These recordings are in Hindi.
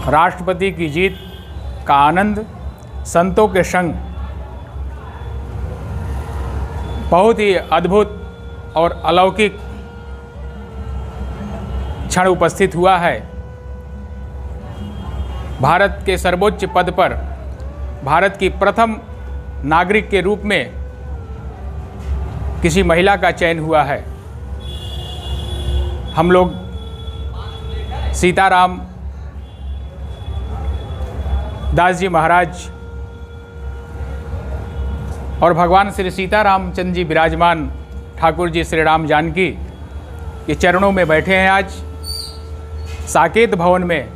राष्ट्रपति की जीत का आनंद संतों के संग बहुत ही अद्भुत और अलौकिक क्षण उपस्थित हुआ है। भारत के सर्वोच्च पद पर भारत की प्रथम नागरिक के रूप में किसी महिला का चयन हुआ है। हम लोग सीताराम दास जी महाराज और भगवान श्री सीतारामचंद्र जी विराजमान ठाकुर जी श्री राम जानकी के चरणों में बैठे हैं। आज साकेत भवन में,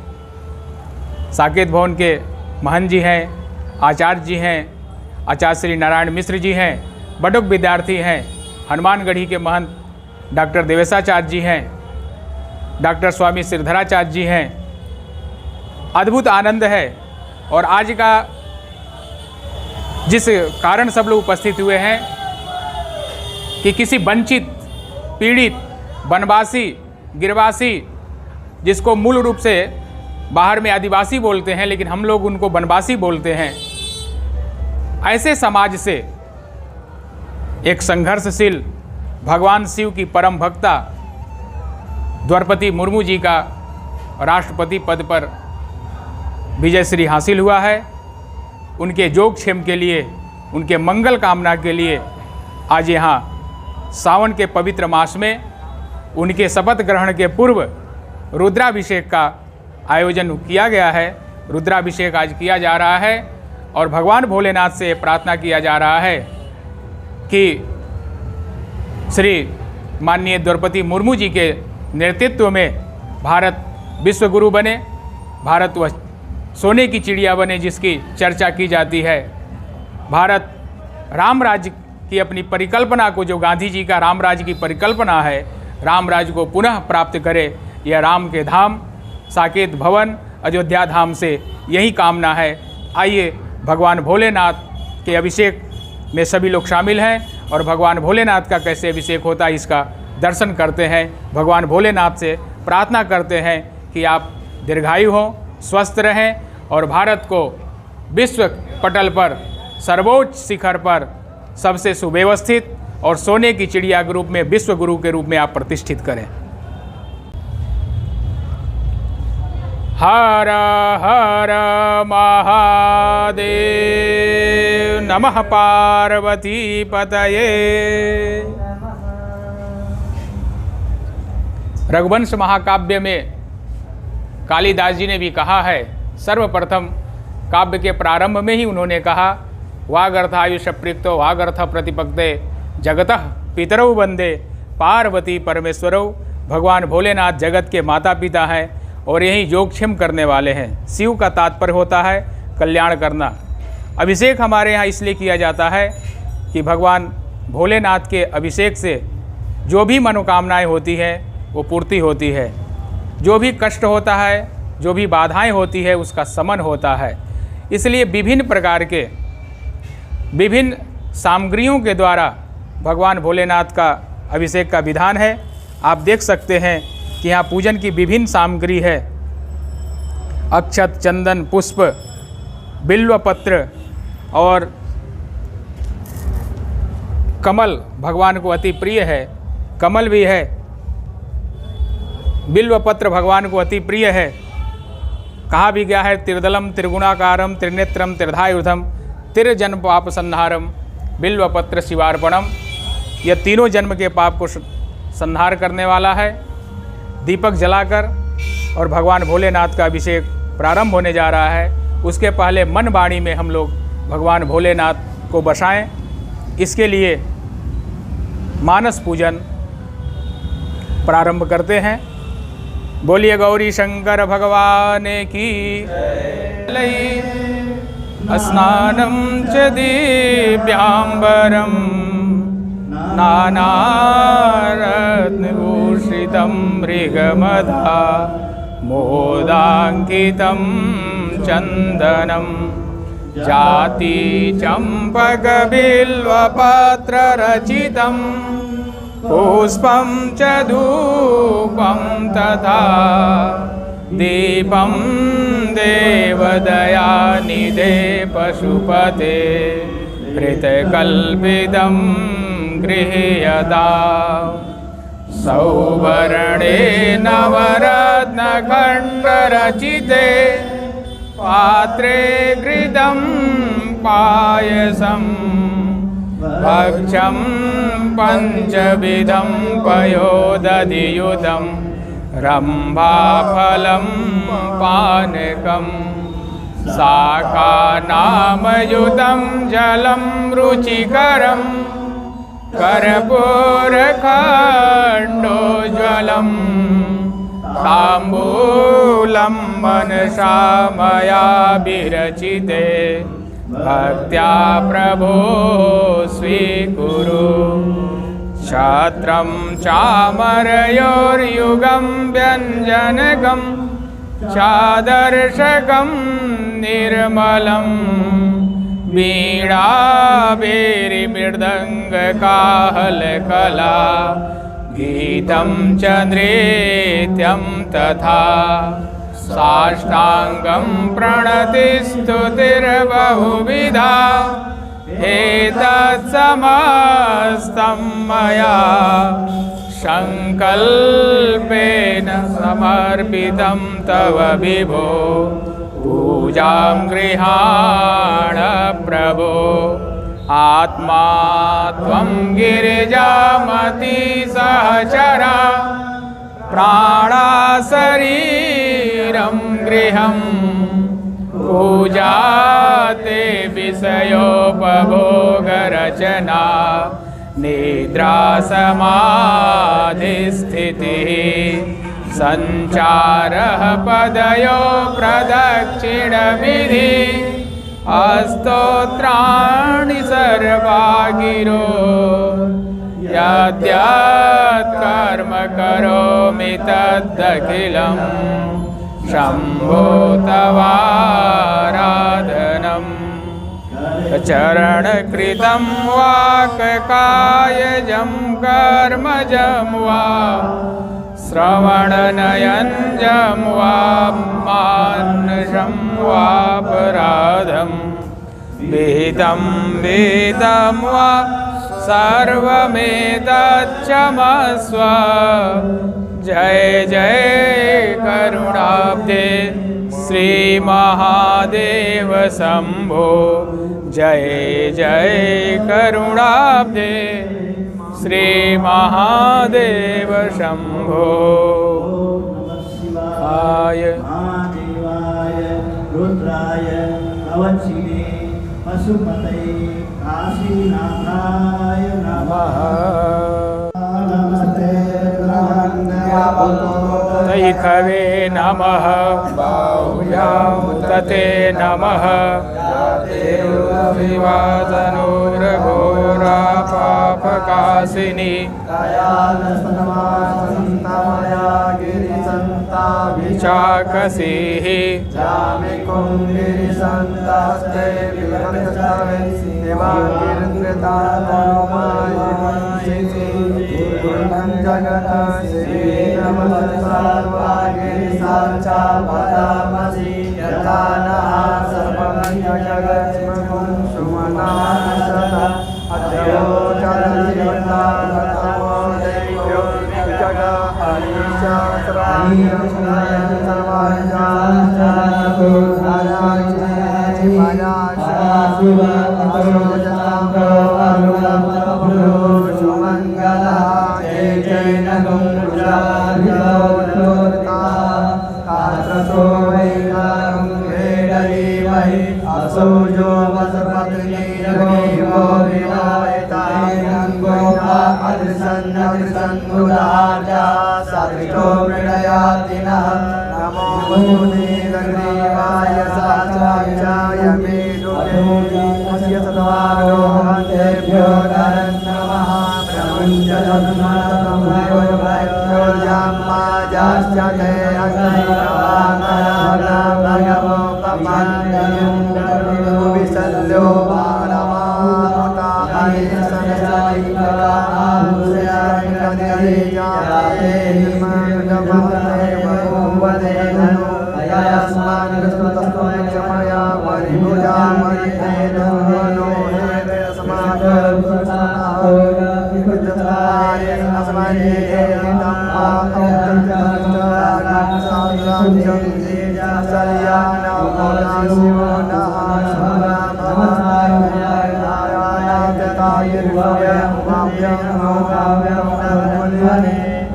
साकेत भवन के महंत जी हैं, आचार्य जी हैं, आचार्य श्री नारायण मिश्र जी हैं, बटुक विद्यार्थी हैं, हनुमानगढ़ी के महंत डॉक्टर देवेशाचार्य जी हैं, डॉक्टर स्वामी श्रीधराचार्य जी हैं। अद्भुत आनंद है। और आज का जिस कारण सब लोग उपस्थित हुए हैं कि किसी वंचित, पीड़ित, वनवासी, गिरवासी, जिसको मूल रूप से बाहर में आदिवासी बोलते हैं लेकिन हम लोग उनको वनवासी बोलते हैं, ऐसे समाज से एक संघर्षशील भगवान शिव की परम भक्ता द्रौपदी मुर्मू जी का राष्ट्रपति पद पर विजय श्री हासिल हुआ है। उनके योगक्षेम के लिए, उनके मंगल कामना के लिए आज यहाँ सावन के पवित्र मास में उनके शपथ ग्रहण के पूर्व रुद्राभिषेक का आयोजन किया गया है। रुद्राभिषेक आज किया जा रहा है और भगवान भोलेनाथ से प्रार्थना किया जा रहा है कि श्री माननीय द्रौपदी मुर्मू जी के नेतृत्व में भारत विश्वगुरु बने, भारत वह सोने की चिड़िया बने जिसकी चर्चा की जाती है। भारत राम राज्य की अपनी परिकल्पना को, जो गांधी जी का राम राज्य की परिकल्पना है, राम राज्य को पुनः प्राप्त करे। यह राम के धाम साकेत भवन अयोध्या धाम से यही कामना है। आइए भगवान भोलेनाथ के अभिषेक में सभी लोग शामिल हैं और भगवान भोलेनाथ का कैसे अभिषेक होता है इसका दर्शन करते हैं। भगवान भोलेनाथ से प्रार्थना करते हैं कि आप दीर्घायु हों, स्वस्थ रहें और भारत को विश्व पटल पर सर्वोच्च शिखर पर सबसे सुव्यवस्थित और सोने की चिड़िया के रूप में, विश्व गुरु के रूप में आप प्रतिष्ठित करें। हर हर महादेव, नमः पार्वती पतये। रघुवंश महाकाव्य में कालिदास जी ने भी कहा है, सर्वप्रथम काव्य के प्रारंभ में ही उन्होंने कहा, वागर्थायुष प्रीक्तो वागर्थ प्रतिपक्ते जगतः पितरौ वंदे पार्वती परमेश्वरौ। भगवान भोलेनाथ जगत के माता पिता हैं और यही योगक्षेम करने वाले हैं। शिव का तात्पर्य होता है कल्याण करना। अभिषेक हमारे यहाँ इसलिए किया जाता है कि भगवान भोलेनाथ के अभिषेक से जो भी मनोकामनाएं होती हैं वो पूर्ति होती है, जो भी कष्ट होता है, जो भी बाधाएं होती है उसका शमन होता है। इसलिए विभिन्न प्रकार के विभिन्न सामग्रियों के द्वारा भगवान भोलेनाथ का अभिषेक का विधान है। आप देख सकते हैं कि यहाँ पूजन की विभिन्न सामग्री है। अक्षत, चंदन, पुष्प, बिल्वपत्र और कमल भगवान को अति प्रिय है। कमल भी है, बिल्वपत्र भगवान को अति प्रिय है। कहा भी गया है, त्रिदलम त्रिगुणाकारम त्रिनेत्रम त्रिधायुधम त्रिजन्म पाप संहारम बिल्वपत्र शिवार्पणम। यह तीनों जन्म के पाप को संहार करने वाला है। दीपक जलाकर और भगवान भोलेनाथ का अभिषेक प्रारंभ होने जा रहा है। उसके पहले मन वाणी में हम लोग भगवान भोलेनाथ को बसाएं। इसके लिए मानस पूजन प्रारंभ करते हैं। बोलिए गौरी शंकर भगवान की। स्नानं च दिव्यांबरं नानारत्नभूषितं मृगमधा मोदाङ्कितं चन्दनं जाति चम्पकबिल्वपत्ररचितं पुष्पं च धूपं तथा दीपं दयानिधे पशुपते हृतकल्पितं गृह्यता सौवर्णे नवरत्नखण्डरचिते पात्रे घृतं पायसं भक्ष्यं पञ्चविधं पयोदधियुतं रम्भाफलं पानकं शाकानामयुतं जलं रुचिकरं कर्पूरखण्डोज्ज्वलं ताम्बूलं मनसा मया विरचिते भक्त्या प्रभो स्वीकुरु छत्रं चामरयोर्युगं व्यञ्जनकं चादर्शकं निर्मलं वीणाभेरिमृदङ्गकाहलकला गीतं च नृत्यं तथा साष्टाङ्गं प्रणतिस्तुतिर्बहुविधा एतत्समस्तं मया संकल्पेन समर्पितं तव विभो पूजां गृहाण प्रभो आत्मा त्वं गिरिजामति सहचरा प्राणा शरीरं गृहं पूजा ते विषयोपभोगरचना निद्रा समाधिस्थितिः सञ्चारः पदयो प्रदक्षिणविधि अस्तोत्राणि सर्वा गिरो यद्यत् कर्म करोमि तदखिलं शम्भो तवाराधनम् चरणकृतं वाक्कायजं कर्मजं वा श्रवणनयनजं वा मानसं वापराधं विहितं वेदं वा सर्वमेतच्छमस्व जय जय करुणाब्धे श्री महादेव शंभो जय जय करुणाब्धे श्री महादेव शंभो आय महादेवाय रुद्राय अवचिने पशुपतये काशीनाथाय नमः नमस्ते तैखवे नमः बाहुयां तते नमः विवादनोरघोरा पापकाशिनी विचाकसीः Ayasman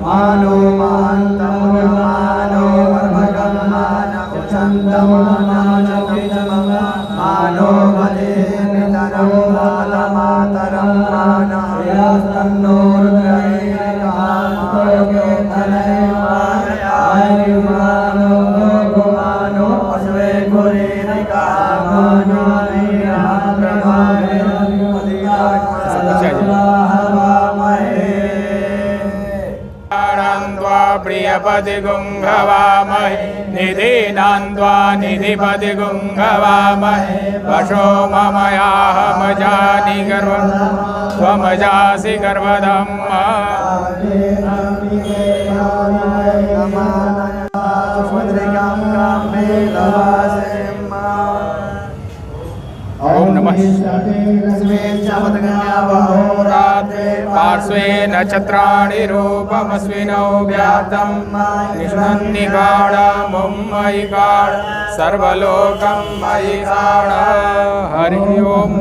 मानो मानो मानो बले पितरं मातरं मानो मानो अश्वे गुरेरिका मानो प्रियपति गुंघवामहे निधीनान्द्वा निधिपति गुंघवामहे वशो ममयाहम जानि गर्वं त्वमजासि गर्वधम् ओम नमः पार्श्वे नक्षत्राणि रूपमस्मिनौ व्याप्तं निष्णन्निकाणमुं मयि काण सर्वलोकं मयि काण हरि ओम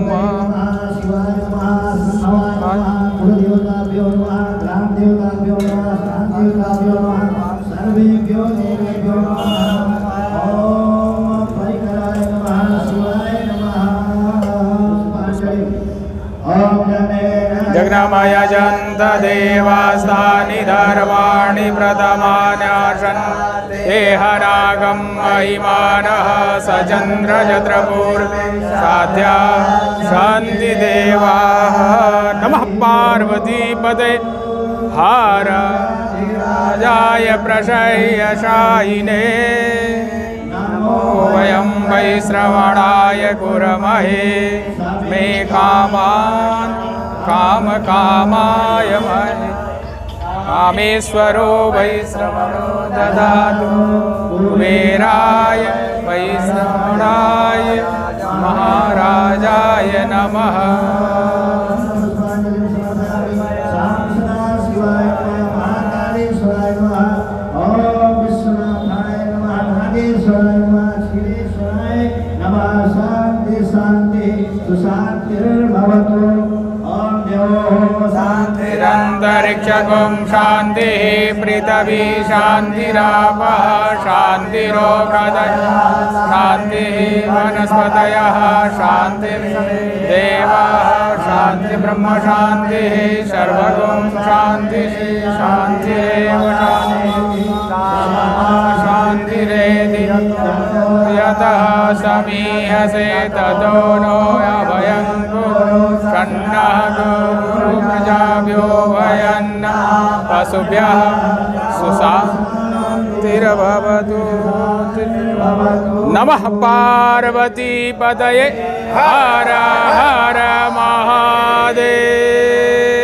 जगन्माय जन्त देवास्तानि धर्माणि प्रथमान्यासन् देहनागं महिमानः सचन्द्रजत्रपूर्वे साध्या शान्ति देवाः नमः पार्वतीपते हर राजाय प्रशय्यशायिने वयं वै श्रवणाय कुर्महे मे कामान् कामकामाय महे कामेश्वरो वै श्रवणो ददातु कुबेराय वै श्रवणाय महाराजाय नमः शान्तिरन्तरिक्षगुं शान्तिः पृथिवी शान्तिरापः शान्तिरोषधयः शान्तिः वनस्पतयः शान्तिर्देवाः शान्ति ब्रह्म शान्तिः सर्वगुं शान्तिः शान्तिरेव शान्तिरेधि यतः समीहसे ततो नो अभयं कुरु सन्नः गुरु प्रजाभ्यो भयन्न पशुभ्यः सुशान्तिर्भवतु नमः पार्वतीपतये हर हर महादेव।